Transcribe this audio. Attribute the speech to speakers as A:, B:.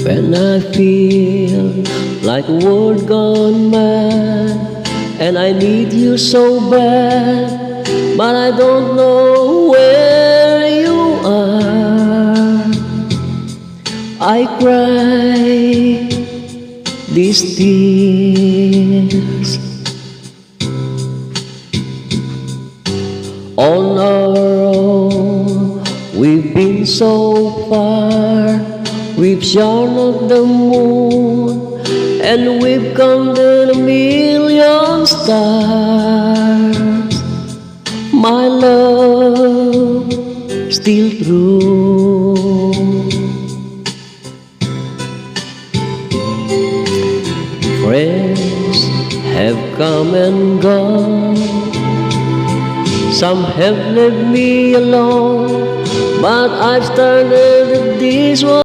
A: When I feel like a world gone mad, and I need you so bad, but I don't know where you are. I cry these tears on our own. We've been so far, we've shone at the moon, and we've counted a million stars. My love, still true. Friends have come and gone, some have left me alone, but I've started this one.